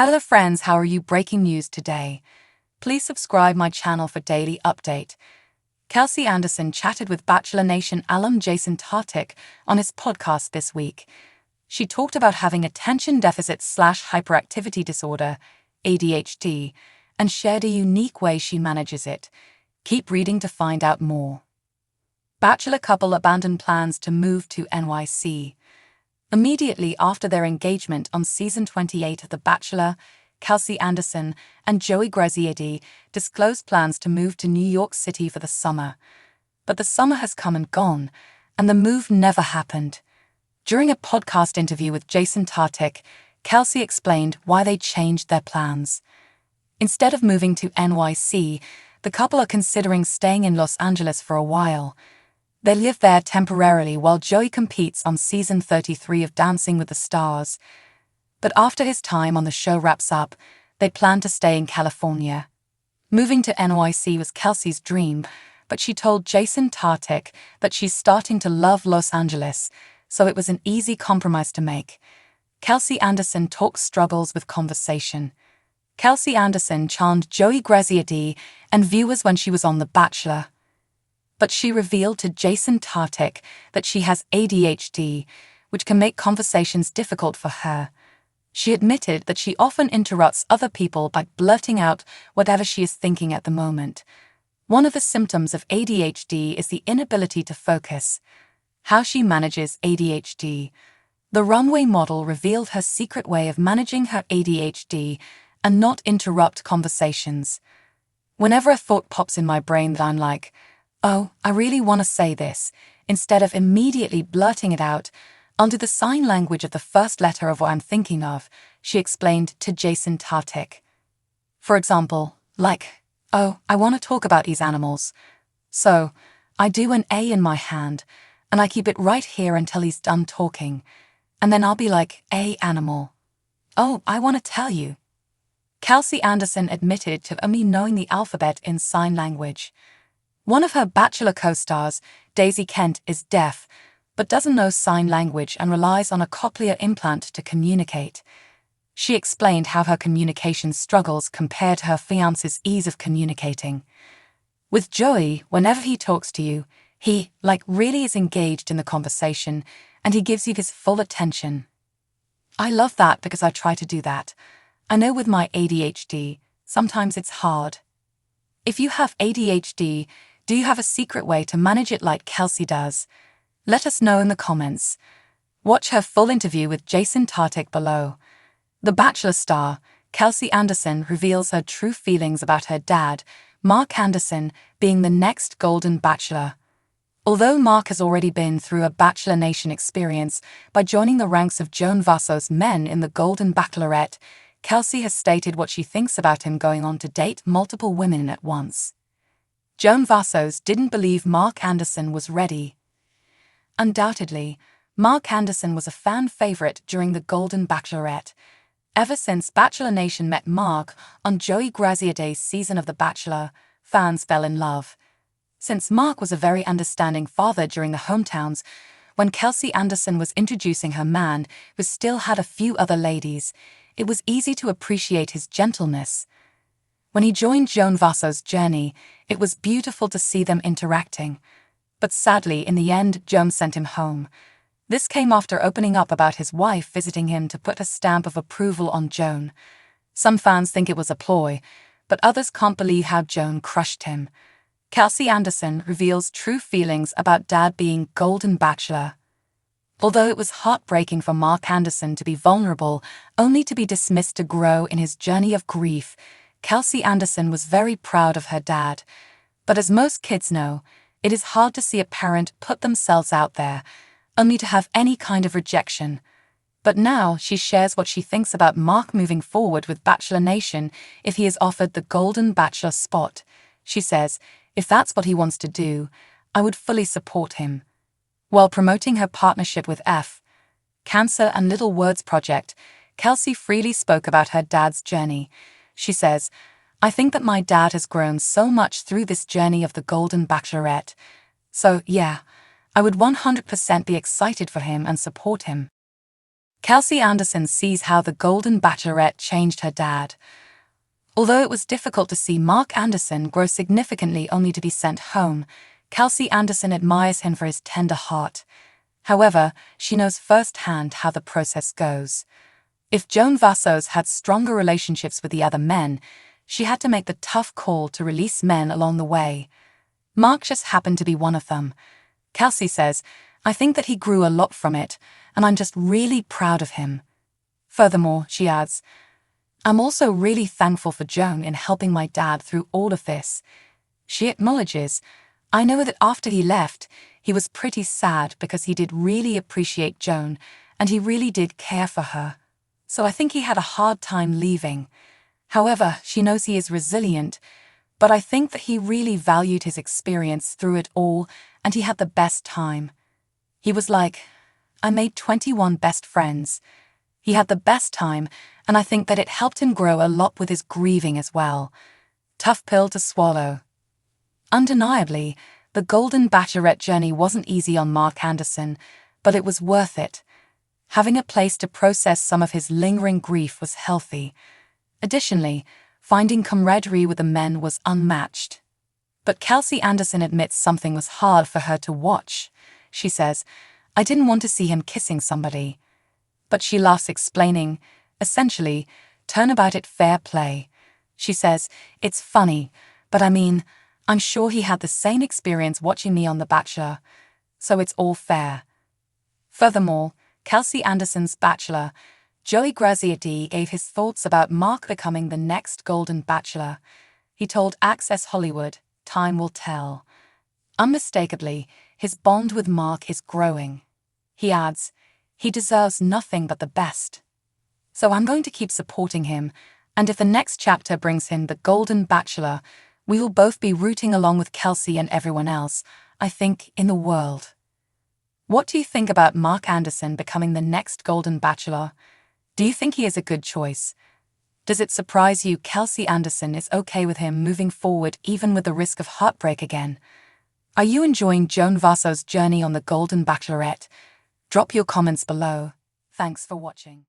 Hello friends, how are you? Breaking news today. Please subscribe my channel for daily update. Kelsey Anderson chatted with Bachelor Nation alum Jason Tartick on his podcast this week. She talked about having attention deficit/hyperactivity disorder, ADHD, and shared a unique way she manages it. Keep reading to find out more. Bachelor couple abandon plans to move to NYC. Immediately after their engagement on season 28 of The Bachelor, Kelsey Anderson and Joey Graziadei disclosed plans to move to New York City for the summer. But the summer has come and gone, and the move never happened. During a podcast interview with Jason Tartick, Kelsey explained why they changed their plans. Instead of moving to NYC, the couple are considering staying in Los Angeles for a while. They live there temporarily while Joey competes on season 33 of Dancing with the Stars. But after his time on the show wraps up, they plan to stay in California. Moving to NYC was Kelsey's dream, but she told Jason Tartick that she's starting to love Los Angeles, so it was an easy compromise to make. Kelsey Anderson talks struggles with conversation. Kelsey Anderson charmed Joey Graziadei and viewers when she was on The Bachelor. But she revealed to Jason Tartick that she has ADHD, which can make conversations difficult for her. She admitted that she often interrupts other people by blurting out whatever she is thinking at the moment. One of the symptoms of ADHD is the inability to focus. How she manages ADHD. The runway model revealed her secret way of managing her ADHD and not interrupt conversations. Whenever a thought pops in my brain that I'm like, "Oh, I really want to say this," instead of immediately blurting it out, I'll do the sign language of the first letter of what I'm thinking of, she explained to Jason Tartick. For example, like, "Oh, I want to talk about these animals." So, I do an A in my hand, and I keep it right here until he's done talking. And then I'll be like, "A animal. Oh, I want to tell you." Kelsey Anderson admitted to only knowing the alphabet in sign language. One of her Bachelor co-stars, Daisy Kent, is deaf, but doesn't know sign language and relies on a cochlear implant to communicate. She explained how her communication struggles compared to her fiancé's ease of communicating. With Joey, whenever he talks to you, he, really is engaged in the conversation, and he gives you his full attention. I love that because I try to do that. I know with my ADHD, sometimes it's hard. If you have ADHD, do you have a secret way to manage it like Kelsey does? Let us know in the comments. Watch her full interview with Jason Tartick below. The Bachelor star, Kelsey Anderson, reveals her true feelings about her dad, Mark Anderson, being the next Golden Bachelor. Although Mark has already been through a Bachelor Nation experience by joining the ranks of Joan Vasso's men in the Golden Bachelorette, Kelsey has stated what she thinks about him going on to date multiple women at once. Joan Vassos didn't believe Mark Anderson was ready. Undoubtedly, Mark Anderson was a fan favorite during the Golden Bachelorette. Ever since Bachelor Nation met Mark on Joey Graziadei's season of The Bachelor, fans fell in love. Since Mark was a very understanding father during the hometowns, when Kelsey Anderson was introducing her man, who still had a few other ladies, it was easy to appreciate his gentleness. When he joined Joan Vasso's journey, it was beautiful to see them interacting. But sadly, in the end, Joan sent him home. This came after opening up about his wife visiting him to put a stamp of approval on Joan. Some fans think it was a ploy, but others can't believe how Joan crushed him. Kelsey Anderson reveals true feelings about dad being Golden Bachelor. Although it was heartbreaking for Mark Anderson to be vulnerable, only to be dismissed to grow in his journey of grief, Kelsey Anderson was very proud of her dad. But as most kids know, it is hard to see a parent put themselves out there, only to have any kind of rejection. But now she shares what she thinks about Mark moving forward with Bachelor Nation if he is offered the Golden Bachelor spot. She says, "If that's what he wants to do, I would fully support him." While promoting her partnership with Cancer and Little Words Project, Kelsey freely spoke about her dad's journey. She says, "I think that my dad has grown so much through this journey of the Golden Bachelorette. So, yeah, I would 100% be excited for him and support him." Kelsey Anderson sees how the Golden Bachelorette changed her dad. Although it was difficult to see Mark Anderson grow significantly only to be sent home, Kelsey Anderson admires him for his tender heart. However, she knows firsthand how the process goes. If Joan Vassos had stronger relationships with the other men, she had to make the tough call to release men along the way. Mark just happened to be one of them. Kelsey says, "I think that he grew a lot from it, and I'm just really proud of him." Furthermore, she adds, "I'm also really thankful for Joan in helping my dad through all of this." She acknowledges, "I know that after he left, he was pretty sad because he did really appreciate Joan, and he really did care for her. So I think he had a hard time leaving. However, she knows he is resilient, but I think that he really valued his experience through it all, and he had the best time. He was like, I made 21 best friends. He had the best time, and I think that it helped him grow a lot with his grieving as well. Tough pill to swallow." Undeniably, the Golden Bachelorette journey wasn't easy on Mark Anderson, but it was worth it. Having a place to process some of his lingering grief was healthy. Additionally, finding camaraderie with the men was unmatched. But Kelsey Anderson admits something was hard for her to watch. She says, "I didn't want to see him kissing somebody." But she laughs, explaining, essentially, turnabout it fair play. She says, "It's funny, but I mean, I'm sure he had the same experience watching me on The Bachelor, so it's all fair." Furthermore, Kelsey Anderson's Bachelor, Joey Graziadei, gave his thoughts about Mark becoming the next Golden Bachelor. He told Access Hollywood, "Time will tell." Unmistakably, his bond with Mark is growing. He adds, "He deserves nothing but the best. So I'm going to keep supporting him, and if the next chapter brings him the Golden Bachelor, we will both be rooting along with Kelsey and everyone else, I think, in the world." What do you think about Mark Anderson becoming the next Golden Bachelor? Do you think he is a good choice? Does it surprise you Kelsey Anderson is okay with him moving forward even with the risk of heartbreak again? Are you enjoying Joan Vassos' journey on the Golden Bachelorette? Drop your comments below. Thanks for watching.